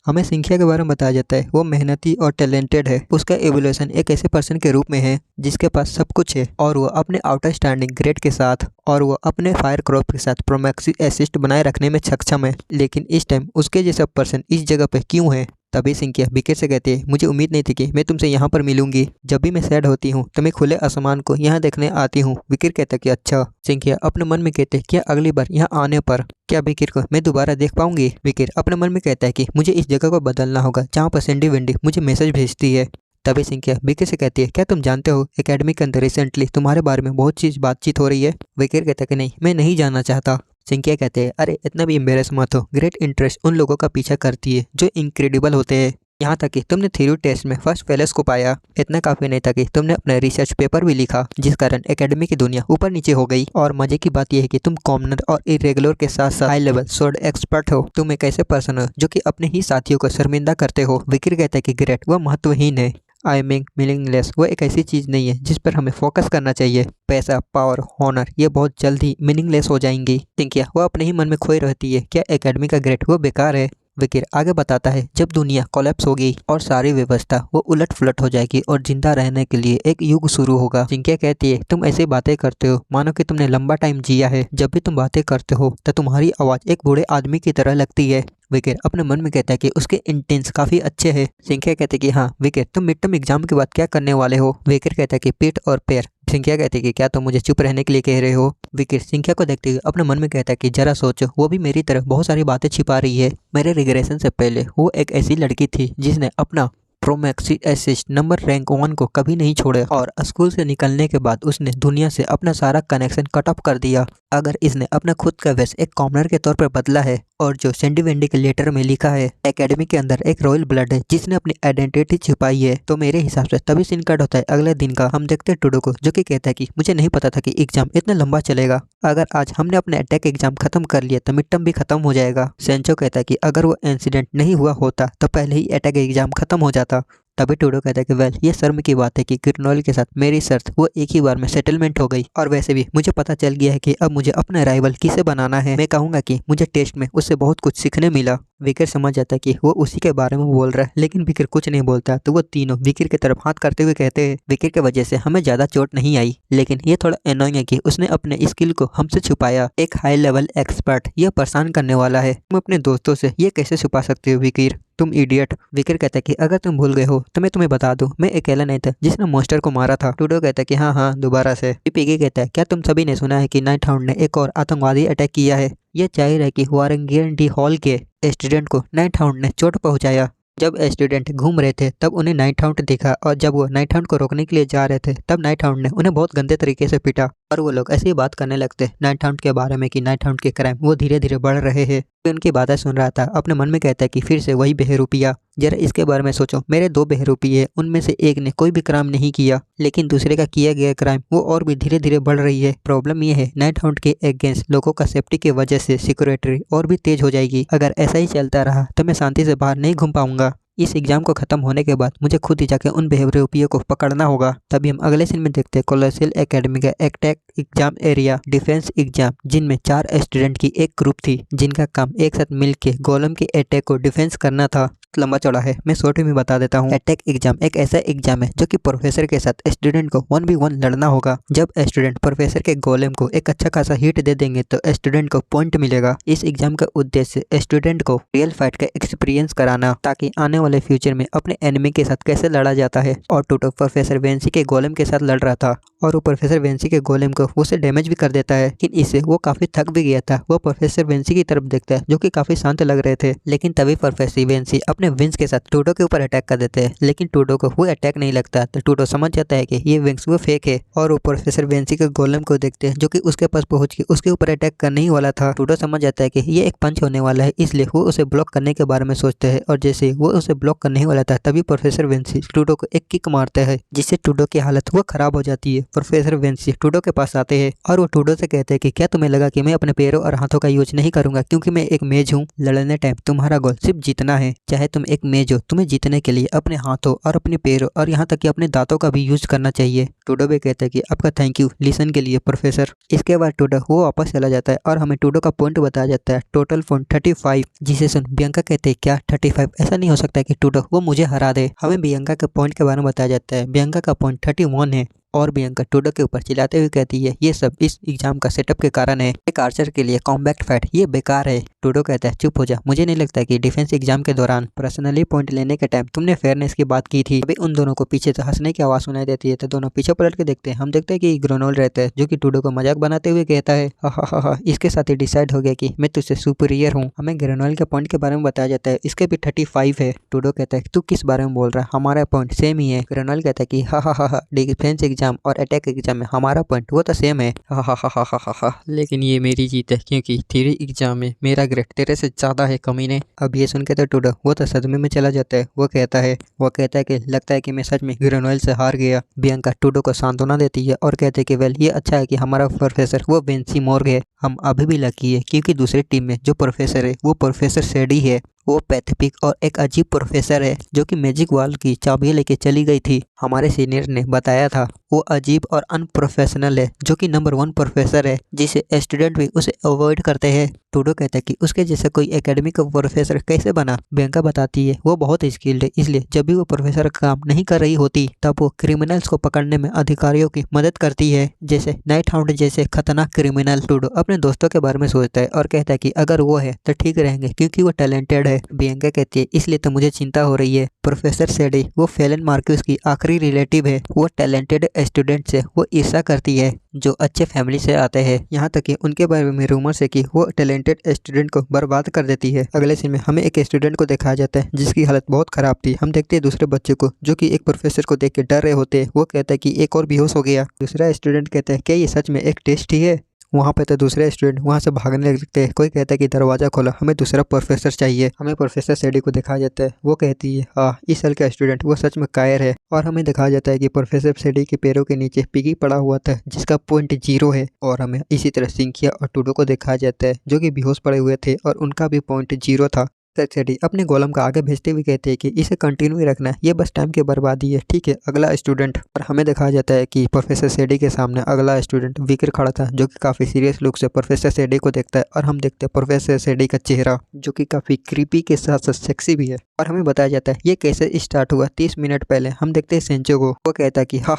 हमें सिंखिया के बारे में बताया जाता है वो मेहनती और टैलेंटेड है। उसका एवोल्यूशन एक ऐसे पर्सन के रूप में है जिसके पास सब कुछ है और वो अपने आउटस्टैंडिंग ग्रेड के साथ और वो अपने फायर क्रॉप के साथ प्रोमैक्सी एसिस्ट बनाए रखने में सक्षम है। लेकिन इस टाइम उसके जैसा पर्सन इस जगह पे क्यों है? तभी सिंकिया विकेट से कहती है, मुझे उम्मीद नहीं थी कि मैं तुमसे यहाँ पर मिलूंगी। जब भी मैं सैड होती हूँ तो मैं खुले आसमान को यहाँ देखने आती हूँ। विकेट कहता है कि अच्छा। सिंकिया अपने मन में कहते हैं, क्या अगली बार यहाँ आने पर क्या विकेट को मैं दोबारा देख पाऊंगी? विकेट अपने मन में कहता है कि मुझे इस जगह को बदलना होगा जहाँ पर सैंडी वेंडी मुझे मैसेज भेजती है। तभी सिंकिया विकेट से कहती है, क्या तुम जानते हो एकेडमी के अंदर रिसेंटली तुम्हारे बारे में बहुत चीज बातचीत हो रही है? विकेट कहता है कि नहीं, मैं नहीं जानना चाहता। सिंकिया कहते हैं, अरे इतना भी एम्बेरस मत हो। ग्रेट इंटरेस्ट उन लोगों का पीछा करती है जो इनक्रेडिबल होते हैं। यहाँ तक कि तुमने थ्योरी टेस्ट में फर्स्ट फेलेस को पाया। इतना काफी नहीं था कि तुमने अपना रिसर्च पेपर भी लिखा जिस कारण एकेडमी की दुनिया ऊपर नीचे हो गई। और मजे की बात यह है कि तुम कॉमनर और इरेगुलर के साथ साथ हाई लेवल स्वॉर्ड एक्सपर्ट हो। तुम एक ऐसे पर्सन हो जो कि अपने ही साथियों को शर्मिंदा करते हो। विक्र कहता है कि ग्रेट वह महत्वहीन है। आई मीन मीनिंगलेस वो एक ऐसी चीज नहीं है जिस पर हमें फोकस करना चाहिए। पैसा, पावर, ऑनर ये बहुत जल्द ही मीनिंगलेस हो जाएंगी। सिंकिया वो अपने ही मन में खोई रहती है, क्या एकेडमी का ग्रेड वो बेकार है? विकिर आगे बताता है, जब दुनिया कोलैप्स होगी और सारी व्यवस्था वो उलट फुलट हो जाएगी और जिंदा रहने के लिए एक युग शुरू होगा। सिंकिया कहती है, तुम ऐसी बातें करते हो मानो कि तुमने लंबा टाइम जिया है। जब भी तुम बातें करते हो तो तुम्हारी आवाज एक बूढ़े आदमी की तरह लगती है। विकेट अपने मन में कहता है कि उसके इंटेंस काफी अच्छे हैं। सिंकिया कहते हैं कि हाँ विकेट, तुम मिड टर्म एग्जाम के बाद क्या करने वाले हो? विकेट कहता है कि पीठ और पैर। सिंकिया कहती है कि क्या तुम मुझे चुप रहने के लिए कह रहे हो? विकेट सिंकिया को देखते हुए अपने मन में कहता है कि जरा सोचो, वो भी मेरी तरह बहुत सारी बातें छिपा रही है। मेरे रिग्रेशन से पहले वो एक ऐसी लड़की थी जिसने अपना प्रोमैक्सी एसिस्ट नंबर रैंक 1 को कभी नहीं छोड़ा और स्कूल से निकलने के बाद उसने दुनिया से अपना सारा कनेक्शन कट ऑफ कर दिया। अगर इसने अपना खुद का वेश एक कॉमनर के तौर पर बदला है और जो सैंडी वेंडी के लेटर में लिखा है एकेडमी के अंदर एक रॉयल ब्लड है जिसने अपनी आइडेंटिटी छिपाई है, तो मेरे हिसाब से तभी सीन कट होता है अगले दिन का। हम देखते हैं टूडो को जो कि कहता है कि मुझे नहीं पता था कि एग्जाम इतना लंबा चलेगा। अगर आज हमने अपने अटैक एग्जाम खत्म कर लिया तो मिड टर्म भी खत्म हो जाएगा। सेंचो कहता है कि अगर वो इंसिडेंट नहीं हुआ होता तो पहले ही अटैक एग्जाम खत्म हो जाता। तभी टूडो कहता है कि वेल ये शर्म की बात है कि किरनोल के साथ मेरी शर्त वो एक ही बार में सेटलमेंट हो गई और वैसे भी मुझे पता चल गया है कि अब मुझे अपना राइवल किसे बनाना है। मैं कहूंगा कि मुझे टेस्ट में उससे बहुत कुछ सीखने मिला। विकेट समझ जाता है कि वो उसी के बारे में बोल रहा है, लेकिन विकेट कुछ नहीं बोलता। तो वो तीनों विकेट की तरफ हाथ करते हुए कहते हैं, विकेट की वजह से हमें ज्यादा चोट नहीं आई, लेकिन ये थोड़ा एनोइंग है कि उसने अपने स्किल को हमसे छुपाया। एक हाई लेवल एक्सपर्ट यह परेशान करने वाला है। तुम अपने दोस्तों से ये कैसे छुपा सकते हो विकेट, तुम इडियट। विकेट कहता है कि अगर तुम भूल गए हो तो मैं तुम्हें बता दूं, मैं अकेला नहीं था जिसने मॉन्स्टर को मारा था। टूडो कहता है कि हाँ दोबारा से। पिगी कहता है, क्या तुम सभी ने सुना है कि नाइट हाउंड ने एक और आतंकवादी अटैक किया है? यह जाहिर है कि वारंगियन डी हॉल के स्टूडेंट को नाइट हाउंड ने चोट पहुंचाया। जब स्टूडेंट घूम रहे थे तब उन्हें नाइट हाउंड दिखा और जब वो नाइट हाउंड को रोकने के लिए जा रहे थे तब नाइट हाउंड ने उन्हें बहुत गंदे तरीके से पीटा और वो लोग ऐसी बात करने लगते नाइट हाउंड के बारे में कि नाइट हाउंड के क्राइम वो धीरे धीरे बढ़ रहे हैं। उनकी बातें सुन रहा था, अपने मन में कहता है कि फिर से वही बहरूपिया। जरा इसके बारे में सोचो, मेरे 2 बहरूपिये, उनमें से एक ने कोई भी क्राइम नहीं किया लेकिन दूसरे का किया गया क्राइम वो और भी धीरे धीरे बढ़ रही है। प्रॉब्लम ये है नाइट हाउंड के अगेंस्ट लोगों का सेफ्टी की वजह से सिक्योरिटी और भी तेज हो जाएगी। अगर ऐसा ही चलता रहा तो मैं शांति से बाहर नहीं घूम पाऊंगा। इस एग्जाम को खत्म होने के बाद मुझे खुद ही जाके उन बहरूपियों को पकड़ना होगा। तभी हम अगले सीन में देखते हैं कोलोसियल एकेडमी का attack exam area defence exam, जिनमें 4 स्टूडेंट की एक ग्रुप थी जिनका काम एक साथ मिलकर गोलम के अटैक को डिफेंस करना था। लंबा चौड़ा है, मैं शॉर्ट में बता देता हूँ। अटैक एग्जाम एक ऐसा एग्जाम है जो कि प्रोफेसर के साथ स्टूडेंट को 1v1 लड़ना होगा। जब स्टूडेंट प्रोफेसर के गोलेम को एक अच्छा खासा हिट दे देंगे तो स्टूडेंट को पॉइंट मिलेगा। इस एग्जाम का उद्देश्य स्टूडेंट को रियल फाइट का एक्सपीरियंस कराना ताकि आने वाले फ्यूचर में अपने एनिमी के साथ कैसे लड़ा जाता है। और टूटो प्रोफेसर वेंसी के गोलेम के साथ लड़ रहा था और वो प्रोफेसर वेंसी के गोलेम को उसे डैमेज भी कर देता है, लेकिन इससे वो काफी थक भी गया था। वो प्रोफेसर वेंसी की तरफ देखता है जो कि काफी शांत लग रहे थे, लेकिन तभी प्रोफेसर वेंसी अपने विंग्स के साथ टूडो के ऊपर अटैक कर देते हैं, लेकिन टूडो को वो अटैक नहीं लगता। तो टूडो समझ जाता है कि ये विंग्स वो फेक है और वो प्रोफेसर वेंसी के गोलम को देखते हैं जो कि उसके पास पहुंच के उसके ऊपर अटैक करने ही वाला था। टूडो समझ जाता है कि ये एक पंच होने वाला है, इसलिए वो उसे ब्लॉक करने के बारे में सोचते हैं और जैसे वो उसे ब्लॉक करने ही वाला था तभी प्रोफेसर वेंसी टूडो को एक किक मारते हैं जिससे टूडो की हालत वो खराब हो जाती है। प्रोफेसर वेंसी टूडो के पास आते हैं और वो टूडो से कहते हैं कि क्या तुम्हें लगा कि मैं अपने पैरों और हाथों का यूज नहीं करूंगा क्योंकि मैं एक मेज हूँ? लड़ने टाइम तुम्हारा गोल सिर्फ जीतना है, चाहे तुम एक मेज हो, तुम्हें जीतने के लिए अपने हाथों और अपने पैरों और यहाँ तक कि अपने दांतों का भी यूज करना चाहिए। टूडो कहता है कि आपका थैंक यू लिसन के लिए प्रोफेसर। इसके बाद टूडो वो वापस चला जाता है और हमें टूडो का पॉइंट बताया जाता है, टोटल पॉइंट 35। जिसे सुन बियंका कहते हैं क्या 35? ऐसा नहीं हो सकता कि टूडो वो मुझे हरा दे। हमें बियंका के पॉइंट के बारे में बताया जाता है, बियंका का पॉइंट 31 है और बियंका टूडो के ऊपर चिल्लाते हुए कहती है ये सब इस एग्जाम का सेटअप के कारण है, एक आर्चर के लिए कॉम्बैक्ट फाइट ये बेकार है। टूडो कहता है चुप हो जा, मुझे नहीं लगता कि डिफेंस एग्जाम के दौरान पर्सनली पॉइंट लेने के टाइम तुमने फेयरनेस की बात की थी। अभी उन दोनों को पीछे से हंसने की आवाज सुनाई देती है तो दोनों पीछे पलट के देखते हैं। हम देखते हैं कि ग्रेनोल रहता है जो कि टूडो को मजाक बनाते हुए कहता है हा। इसके साथ ही डिसाइड हो गया कि मैं तुझसे सुपीरियर हूँ। हमें ग्रेनोल के पॉइंट के बारे में बताया जाता है, इसके भी 35 है। टूडो कहता है तू किस बारे में बोल रहा है, हमारा पॉइंट सेम ही है। ग्रेनोल कहता है कि हा डिफेंस एग्जाम और अटैक एग्जाम में हमारा पॉइंट वो तो सेम है हा। लेकिन ये मेरी जीत है क्योंकि थ्योरी एग्जाम में मेरा ग्रेड तेरे से ज्यादा है कमीने। अब ये सुन के तो टूडो वो तो सदमे में चला जाता है। वो कहता है कि लगता है कि मैं सच में ग्रेनोल से हार गया। बियंका टूडो को सांत्वना देती है और कहते हैं कि वेल ये अच्छा है कि हमारा प्रोफेसर वो वेंसी मोर्ग है, हम अभी भी लकी है क्योंकि दूसरी टीम में जो प्रोफेसर है वो प्रोफेसर सेडी है। वो पैथिपिक और एक अजीब प्रोफेसर है जो कि मैजिक वॉल की चाबी लेके चली गई थी। हमारे सीनियर ने बताया था वो अजीब और अनप्रोफेशनल है जो कि नंबर 1 प्रोफेसर है जिसे स्टूडेंट भी उसे अवॉइड करते हैं। टूडो कहता है कि उसके जैसा कोई एकेडमी का प्रोफेसर कैसे बना। बियंका बताती है वो बहुत स्किल्ड है, इसलिए जब भी वो प्रोफेसर का काम नहीं कर रही होती तब वो क्रिमिनल्स को पकड़ने में अधिकारियों की मदद करती है, जैसे नाइट हाउंड जैसे खतरनाक क्रिमिनल। टूडो अपने दोस्तों के बारे में सोचता है और कहता है कि अगर वो है तो ठीक रहेंगे क्योंकि वो टैलेंटेड है। बियंका कहती है इसलिए तो मुझे चिंता हो रही है। प्रोफेसर सेडी वो फेलन मार्क्यूस की आखिरी रिलेटिव है, वो टैलेंटेड स्टूडेंट से वो ईर्ष्या करती है जो अच्छे फैमिली से आते हैं। यहाँ तक कि उनके बारे में रूमर्स है कि वो टैलेंटेड स्टूडेंट को बर्बाद कर देती है। अगले सीन में हमें एक स्टूडेंट को दिखाया जाता है जिसकी हालत बहुत खराब थी। हम देखते हैं दूसरे बच्चे को जो कि एक प्रोफेसर को देख के डर रहे होते हैं। वो कहता है कि एक और बेहोश हो गया। दूसरा स्टूडेंट कहता है क्या ये सच में एक टेस्ट ही है। वहाँ पे तो दूसरे स्टूडेंट वहाँ से भागने लगते हैं। कोई कहता है कि दरवाजा खोला, हमें दूसरा प्रोफेसर चाहिए। हमें प्रोफेसर सेडी को दिखाया जाता है, वो कहती है हाँ इस साल का स्टूडेंट वो सच में कायर है। और हमें दिखाया जाता है कि प्रोफेसर सेडी के पैरों के नीचे पिगी पड़ा हुआ था जिसका पॉइंट 0 है। और हमें इसी तरह सिंकिया और टूडो को दिखाया जाता है जो कि बेहोश पड़े हुए थे और उनका भी पॉइंट 0 था। सेडी अपने गोलम का आगे भेजते हुए कहते हैं कि इसे कंटिन्यू रखना है, ये बस टाइम की बर्बादी है। ठीक है अगला स्टूडेंट। और हमें दिखाया जाता है कि प्रोफेसर सेडी के सामने अगला स्टूडेंट विकर खड़ा था जो कि काफी सीरियस लुक से प्रोफेसर सेडी को देखता है। और हम देखते हैं प्रोफेसर सेडी का चेहरा जो कि काफी क्रीपी के साथ साथ सेक्सी भी है। और हमें बताया जाता है ये कैसे स्टार्ट हुआ। 30 मिनट पहले हम देखते हैं सेंचो को, वो कहता है कि हा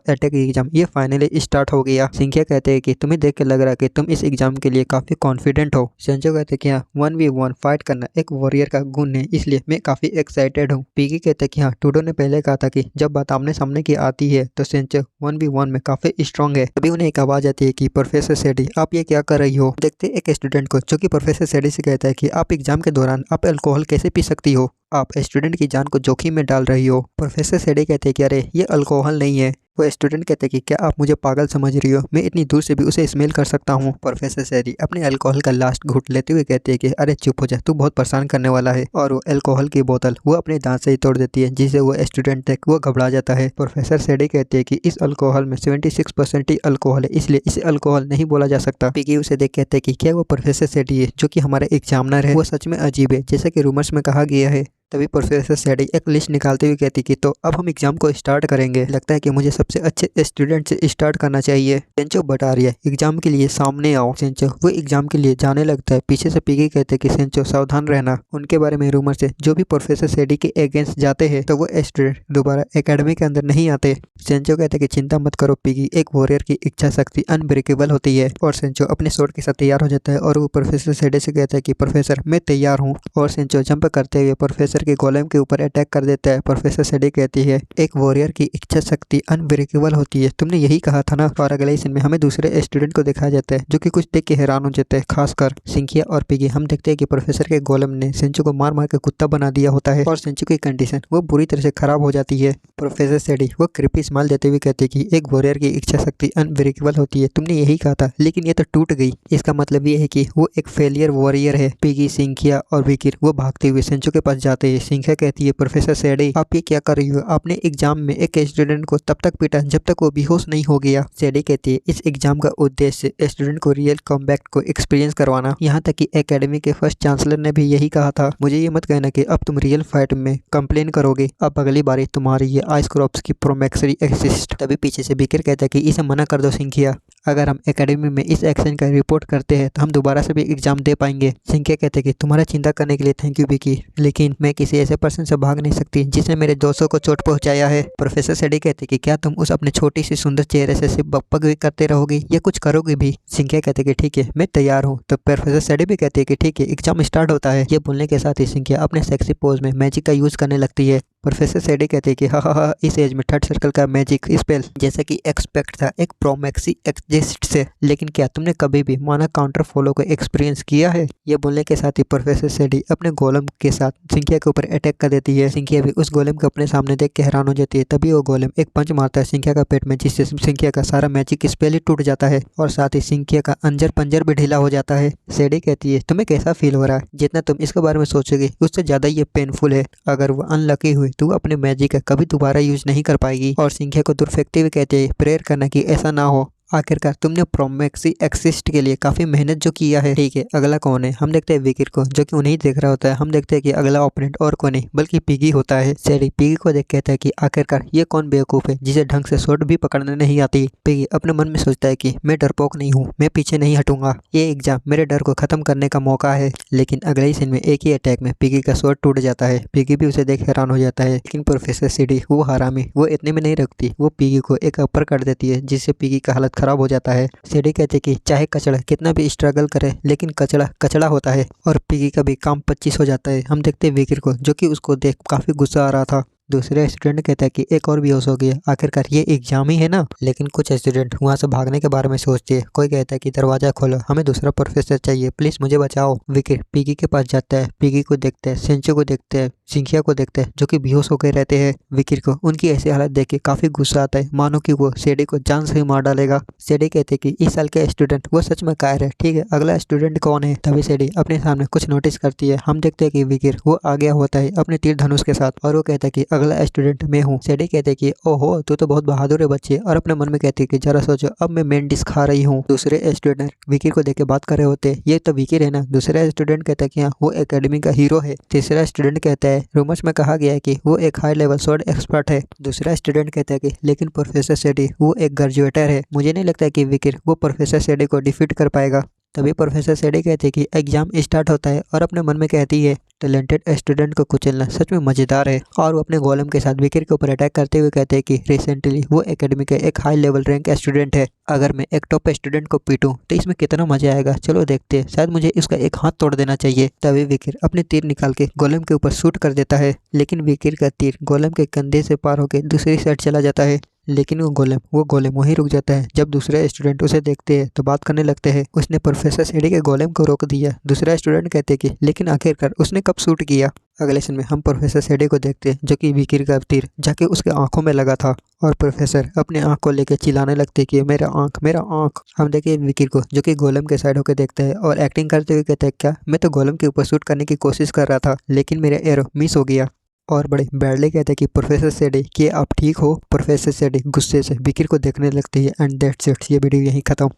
अटैक एग्जाम ये फाइनली स्टार्ट हो गया। सिंकिया कहते हैं कि तुम्हें देख के लग रहा है कि तुम इस एग्जाम के लिए काफी कॉन्फिडेंट हो। सेंचो कहते हैं कि हाँ 1v1 फाइट करना एक वॉरियर का गुण है, इसलिए मैं काफी एक्साइटेड हूँ। पीगी कहते हैं कि हाँ टूडो ने पहले कहा था कि जब बात आमने सामने की आती है तो सेंचो 1v1 में काफी स्ट्रांग है। तभी उन्हें एक आवाज आती है कि प्रोफेसर सेडी आप ये क्या कर रही हो। देखते एक स्टूडेंट को जो कि प्रोफेसर सेडी से कहता है कि आप एग्जाम के दौरान आप अल्कोहल कैसे पी सकती हो, आप स्टूडेंट की जान को जोखिम में डाल रही हो। प्रोफेसर सेडी कहते हैं कि अरे ये अल्कोहल नहीं है। वो स्टूडेंट कहते हैं कि क्या आप मुझे पागल समझ रही हो, मैं इतनी दूर से भी उसे स्मेल कर सकता हूँ। प्रोफेसर सेडी अपने अल्कोहल का लास्ट घूंट लेते हुए कहते हैं कि अरे चुप हो जा, तू बहुत परेशान करने वाला है। और वो अल्कोहल की बोतल वो अपने दांत से ही तोड़ देती है जिससे वो स्टूडेंट तक वो घबरा जाता है। प्रोफेसर सेडी कहते हैं कि इस अल्कोहल में 76% ही अल्कोहल है, इसलिए इसे अल्कोहल नहीं बोला जा सकता। पिगी उसे देख कहते हैं कि क्या वो प्रोफेसर सेडी है जो कि हमारा एग्जामिनर है, वो सच में अजीब है जैसा कि रूमर्स में कहा गया है। तभी प्रोफेसर सेडी एक लिस्ट निकालते हुए कहती कि तो अब हम एग्जाम को स्टार्ट करेंगे, लगता है कि मुझे सबसे अच्छे स्टूडेंट से स्टार्ट करना चाहिए। सेंचो बता रही है एग्जाम के लिए सामने आओ। सेंचो वो एग्जाम के लिए जाने लगता है, पीछे से पीगी कहते हैं कि सेंचो सावधान रहना। उनके बारे में रूमर से जो भी प्रोफेसर सेडी के अगेंस्ट जाते हैं तो वो स्टूडेंट दोबारा एकेडमी के अंदर नहीं आते। सेंचो कहते हैं कि चिंता मत करो पीगी, एक वॉरियर की इच्छा शक्ति अनब्रेकेबल होती है। और सेंचो अपने स्वॉर्ड के साथ तैयार हो जाता है और वो प्रोफेसर सेडी से कहता है कि प्रोफेसर मैं तैयार हूँ। और सेंचो जंप करते हुए प्रोफेसर के गोलेम के ऊपर अटैक कर देता है। प्रोफेसर सेडी कहती है एक वॉरियर की इच्छा शक्ति अनब्रेकेबल होती है, तुमने यही कहा था ना। और अगले सीन में हमें दूसरे स्टूडेंट को दिखाया जाता है जो कि कुछ देख के हैरान हो जाते हैं, खासकर सिंकिया और पिगी। हम देखते हैं कि प्रोफेसर के गोलेम ने सेंचो को मार मार के कुत्ता बना दिया होता है और सेंचो की कंडीशन वो बुरी तरह से खराब हो जाती है। प्रोफेसर सेडी वो क्रिपी स्माइल देते हुए कहते हैं कि एक वॉरियर की इच्छा शक्ति अनब्रेकेबल होती है, तुमने यही कहा था लेकिन ये तो टूट गई। इसका मतलब ये है कि वो एक फेलियर वॉरियर है। पिगी, सिंकिया और विकिर वो भागते हुए सेंचो के पास जाते ही सिंघिया कहती है, प्रोफेसर सेडी आप ये क्या कर रही हो? आपने एग्जाम में एक स्टूडेंट को तब तक पीटा जब तक वो बेहोश नहीं हो गया। सेडी कहती है, इस एग्जाम का उद्देश्य स्टूडेंट को रियल कॉम्बैट को एक्सपीरियंस करवाना। यहाँ तक कि एकेडमी के फर्स्ट चांसलर ने भी यही कहा था। मुझे ये मत कहना कि अब तुम रियल फाइट में कंप्लेन करोगे। अब अगली बारी तुम्हारी ये आइस क्रॉप्स की प्रोमैक्सरी एक्सिस्ट। तभी पीछे से विकिर कहता है कि इसे मना कर दो सिंघिया, अगर हम एकेडमी में इस एक्शन का रिपोर्ट करते हैं तो हम दोबारा से भी एग्जाम दे पाएंगे। सिंघिया कहते हैं कि तुम्हारा चिंता करने के लिए थैंक यू विकी, लेकिन मैं किसी ऐसे पर्सन से भाग नहीं सकती जिसने मेरे दोस्तों को चोट पहुंचाया है। प्रोफेसर सेडी कहते हैं कि क्या तुम उस अपने छोटी सी सुंदर चेहरे से सिर्फ बकबक भी करते रहोगी या कुछ करोगे भी? सिंघिया कहते हैं कि ठीक है मैं तैयार हूँ। तो प्रोफेसर सेडी भी कहते हैं कि ठीक है एग्जाम स्टार्ट होता है। ये बोलने के साथ ही सिंघिया अपने सेक्सी पोज में मैजिक का यूज करने लगती है। प्रोफेसर सेडी कहते हैं कि हा इस एज में थर्ड सर्कल का मैजिक स्पेल जैसा कि एक्सपेक्ट था एक प्रोमैक्सी एक्जिस्ट से, लेकिन क्या तुमने कभी भी माना काउंटर फॉलो को एक्सपीरियंस किया है? ये बोलने के साथ ही प्रोफेसर सेडी अपने गोलम के साथ सिंघिया के ऊपर अटैक कर देती है। सिंघिया भी उस गोलम को अपने सामने देख के हैरान हो जाती है। तभी वो गोलम एक पंच मारता है सिंघिया का पेट में, जिससे सिंघिया का सारा मैजिक स्पेल ही टूट जाता है और साथ ही सिंघिया का अंजर पंजर भी ढीला हो जाता है। सेडी कहती है तुम्हें कैसा फील हो रहा है? जितना तुम इसके बारे में सोचोगे उससे ज्यादा ये पेनफुल है। अगर वो अनलकी हुई तो अपने मैजिक का कभी दोबारा यूज नहीं कर पाएगी। और सिंघिया को दूर फेंकते हुए कहते हैं प्रेयर करना कि ऐसा ना हो। आखिरकार तुमने प्रोमैक्सी एक्सिस्ट के लिए काफी मेहनत जो किया है। ठीक है अगला कौन है? हम देखते हैं विकिर को जो कि उन्हें देख रहा होता है। हम देखते हैं कि अगला ओपोनेंट और कोई नहीं बल्कि पिगी होता है। सेडी पिगी को देख कहता है कि आखिरकार ये कौन बेवकूफ है जिसे ढंग से शॉट भी पकड़ने नहीं आती। पिगी अपने मन में सोचता है कि मैं डरपोक नहीं हूँ, मैं पीछे नहीं हटूंगा, ये एग्जाम मेरे डर को खत्म करने का मौका है। लेकिन अगले ही सीन में एक ही अटैक में पिगी का शॉट टूट जाता है। पिगी भी उसे देख हैरान हो जाता है। लेकिन प्रोफेसर सेडी वो हरामी वो इतने में नहीं रखती, वो पिगी को एक अपर कर देती है जिससे पिगी का हालत खराब हो जाता है। सेडी कहते कि चाहे कचड़ा कितना भी स्ट्रगल करे लेकिन कचड़ा कचड़ा होता है और पिगी का भी काम 25 हो जाता है। हम देखते हैं विकिर को जो कि उसको देख काफी गुस्सा आ रहा था। दूसरे स्टूडेंट कहता है कि एक और बेहोश हो गया, आखिरकार ये एग्जाम ही है ना। लेकिन कुछ स्टूडेंट वहाँ से भागने के बारे में सोचते हैं। कोई कहता है कि दरवाजा खोलो, हमें दूसरा प्रोफेसर चाहिए, प्लीज मुझे बचाओ। विकिर पिगी के पास जाता है, पिगी को देखते हैं, सेंचो को देखते हैं, सिंघिया को देखते हैं जो कि बेहोश होकर रहते हैं। विकिर को उनकी ऐसी हालत देख के काफी गुस्सा आता है, मानो कि वो सेडी को जान से ही मार डालेगा। सेडी कहते कि इस साल के स्टूडेंट वो सच में कायर है। ठीक है अगला स्टूडेंट कौन है? तभी सेडी अपने सामने कुछ नोटिस करती है। हम देखते हैं कि विकिर वो आ गया होता है अपने तीर धनुष के साथ और वो कहता है कि अगला स्टूडेंट मैं हूँ। सेडी कहते कि ओहो तू तो बहुत बहादुर है बच्चे, और अपने मन में कहते कि जरा सोचो अब मैं मेन डिश खा रही हूँ। दूसरे स्टूडेंट विकिर को देख के बात कर रहे होते ये तो विकिर है ना। दूसरा स्टूडेंट कहता है कि हाँ वो एकेडमी का हीरो है। तीसरा स्टूडेंट कहता है रूमर्स में कहा गया है कि वो एक हाई लेवल स्वॉर्ड एक्सपर्ट है। दूसरा स्टूडेंट कहता है कि लेकिन प्रोफेसर सेडी वो एक ग्रेजुएटर है, मुझे नहीं लगता कि विकिर वो प्रोफेसर सेडी को डिफीट कर पाएगा। तभी प्रोफेसर सेडी कहते हैं कि एग्जाम स्टार्ट होता है और अपने मन में कहती है टैलेंटेड स्टूडेंट को कुचलना सच में मजेदार है। और वो अपने गोलम के साथ विकिर के ऊपर अटैक करते हुए कहते हैं कि रिसेंटली वो एकेडमी के एक हाई लेवल रैंक स्टूडेंट है, अगर मैं एक टॉप स्टूडेंट को पीटूं तो इसमें कितना मजा आएगा, चलो देखते हैं, शायद मुझे इसका एक हाथ तोड़ देना चाहिए। तभी विकिर अपने तीर निकाल के गोलम के ऊपर शूट कर देता है, लेकिन विकिर का तीर गोलम के कंधे से पार होकर दूसरी साइड चला जाता है। लेकिन वो गोलेम वहीं रुक जाता है। जब दूसरे स्टूडेंट उसे देखते हैं तो बात करने लगते हैं उसने प्रोफेसर सेडी के गोलेम को रोक दिया। दूसरा स्टूडेंट कहते कि लेकिन आखिरकार उसने कब शूट किया। अगले सीन में हम प्रोफेसर सेडी को देखते हैं जो कि विकिर का तीर जाके उसके आंखों में लगा था और प्रोफेसर अपने आंख को लेकर चिल्लाने लगते कि मेरा आंख मेरा आंख। हम देखे विकिर को जो कि गोलम के साइड होकर देखता है और एक्टिंग करते हुए कहते हैं क्या मैं तो गोलम के ऊपर शूट करने की कोशिश कर रहा था लेकिन मेरा एरो मिस हो गया। और बड़े बैडली कहते हैं कि प्रोफेसर सेडी कि आप ठीक हो। प्रोफेसर सेडी गुस्से से विकिर को देखने लगती है एंड दैट्स इट। ये वीडियो यहीं खत्म।